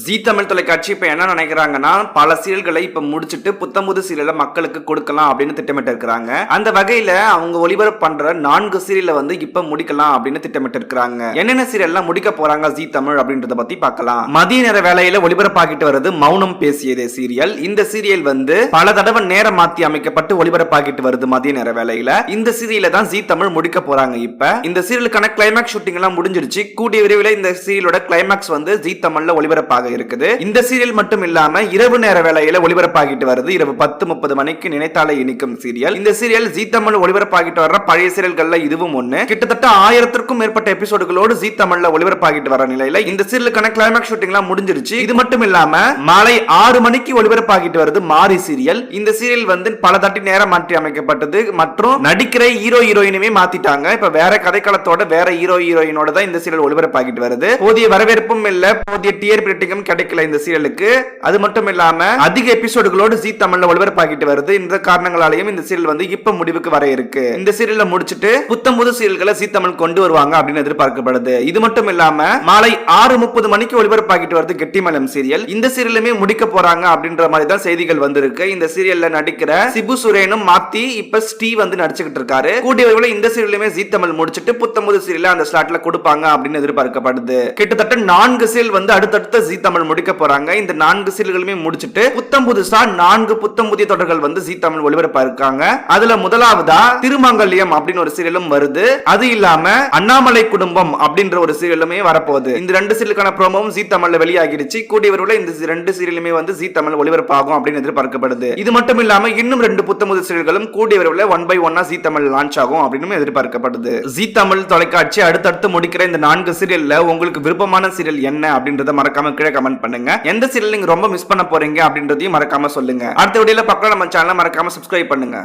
ஜீ தமிழ் தொலைக்காட்சி இப்ப என்ன நினைக்கிறாங்கன்னா, பல சீரியல்களை இப்ப முடிச்சிட்டு புத்தம்புது சீரியலை மக்களுக்கு கொடுக்கலாம் அப்படின்னு திட்டமிட்டு இருக்கிறாங்க. அந்த வகையில அவங்க ஒளிபரப்பு பண்ற 4 சீரியலை வந்து இப்ப முடிக்கலாம் அப்படின்னு திட்டமிட்டு இருக்கிறாங்க. என்னென்ன சீரியல்லாம் முடிக்க போறாங்க ஜீ தமிழ் அப்படின்றத பத்தி பார்க்கலாம். மதிய நேர வேளையில ஒளிபரப்பாகிட்டு வருது மௌனம் பேசியதே சீரியல். இந்த சீரியல் வந்து பல தடவை நேரம் மாத்தி அமைக்கப்பட்டு ஒளிபரப்பாகிட்டு வருது மதிய நேர வேளையில. இந்த சீரியலை தான் ஜீ தமிழ் முடிக்க போறாங்க. இப்ப இந்த சீரியலுக்கான கிளைமேக்ஸ் ஷூட்டிங் எல்லாம் முடிஞ்சிருச்சு. கூடிய விரைவில் இந்த சீரியலோட கிளைமேக்ஸ் வந்து ஜீ தமிழ்ல ஒளிபரப்பாக இருக்குது. இந்த சீரியல் மட்டும் இல்லாம இரவு நேர வேளையில ஒளிபரப்பாகிட்டு வருது. இரவு 10:30 மணிக்கு நினைத்தாலே இனிக்கும் சீரியல். இந்த சீரியல் ஜீ தமிழ் ஒளிபரப்பாகிட்டு வர்ற பழைய சீரியல்கள்ல இதுவும் ஒண்ணு. கிட்டத்தட்ட 1000க்கும் மேற்பட்ட எபிசோடுகளோடு ஜீ தமிழ்ல ஒளிபரப்பாகிட்டு வர நிலையில இந்த சீரியலுக்கான கிளைமேக்ஸ் ஷூட்டிங் எல்லாம் முடிஞ்சிருச்சு. இது மட்டும் இல்லாம மாலை 6 மணிக்கு ஒளிபரப்பாகிட்டு வருது மாரி சீரியல். இந்த சீரியல் வந்து பல தாட்டி நேரம் மாற்றி அமைக்கப்பட்டது மற்றும் நடிக்கிற ஹீரோ ஹீரோயினுமே மாத்திட்டாங்க. இப்ப வேற கதைக்களத்தோட வேற ஹீரோ ஹீரோயினோட தான் இந்த சீரியல் ஒளிபரப்பாகிட்டு வருது. போதிய வரவேற்பும் இல்ல, போதிய டிஆர்பி ரேட்டிங்கும் கிடைக்கல இந்த சீரியலுக்கு. அது மட்டும் இல்லாம அதிக எபிசோடுகளோடு ஜீ தமிழ்ல ஒளிபரப்பாகிட்டு வருது. இந்த காரணங்களாலையும் இந்த சீரியல் வந்து இப்ப முடிவுக்கு வர இருக்கு. இந்த சீரியலை முடிச்சிட்டு புத்தம்புது சீரியல்களை ஜீ தமிழ் கொண்டு வருவாங்க அப்படின்னு எதிர்பார்க்கப்படுது. இது மட்டும் இல்லாம மாலை 6:30 மணிக்கு ஒளிபரப்பாகிட்டு வருது கெட்டிமலம் சீரியல். இந்த சீரியலுமே முடிக்க போறாங்க அப்படின்ற மாதிரி தான் செய்திகள் வந்திருக்கு. இந்த சீரியல்ல நடிக்கிற சிபு சுரேனும் மாத்தி இப்ப ஸ்ரீ வந்து நடிச்சுக்கிட்டு இருக்காரு. கூடிய விரைவில் இந்த சீரியலுமே ஜீ தமிழ் முடிச்சிட்டு புத்தம்புது சீரியல் அந்த ஸ்லாட்ல கொடுப்பாங்க அப்படின்னு எதிர்பார்க்கப்படுது. கிட்டத்தட்ட 4 சீரியல் வந்து அடுத்தடுத்த ஜீ தமிழ் முடிக்க போறாங்க. இந்த 4 சீரியல்களுமே முடிச்சிட்டு புத்தம் புதுசா 4 புத்தம் புதிய தொடர்கள் வந்து ஜீ தமிழ் ஒளிபரப்பா இருக்காங்க. அதுல முதலாவதா திருமங்கல்யம் அப்படின்னு ஒரு சீரியலும் வருது. அது இல்லாம அண்ணாமலை குடும்பம் அப்படின்ற ஒரு சீரியலுமே வரப்போகுது. இந்த 2 சீரியலுக்கான ப்ரோமோவும் ஜீ தமிழ்ல வெளியாகிடுச்சு. கூடிய விரைவில் இந்த 2 சீரியலுமே வந்து ஜீ தமிழ் ஒளிபரப்பாகும் அப்படின்னு எதிர்பார்க்கப்படுது. இது மட்டும் இல்லாம இன்னும் 2 புத்தம் புது சீரியல்களும் கூடிய விரைவில் 1 by 1 ஜீ தமிழ் லான்ச் ஆகும் அப்படின்னு எதிர்பார்க்கப்படுது. ஜீ தமிழ் தொலைக்காட்சி அடுத்தடுத்து முடிக்கிற இந்த 4 சீரியல்ல உங்களுக்கு விருப்பமான சீரியல் என்ன அப்படின்றத மறக்காம கீழே கமெண்ட் பண்ணுங்க. எந்த சீரியல் நீங்க ரொம்ப மிஸ் பண்ண போறீங்க அப்படின்றதையும் மறக்காம சொல்லுங்க. அடுத்த வீடியோல பார்க்கலாம். நம்ம சேனலை மறக்காம சப்ஸ்கிரைப் பண்ணுங்க.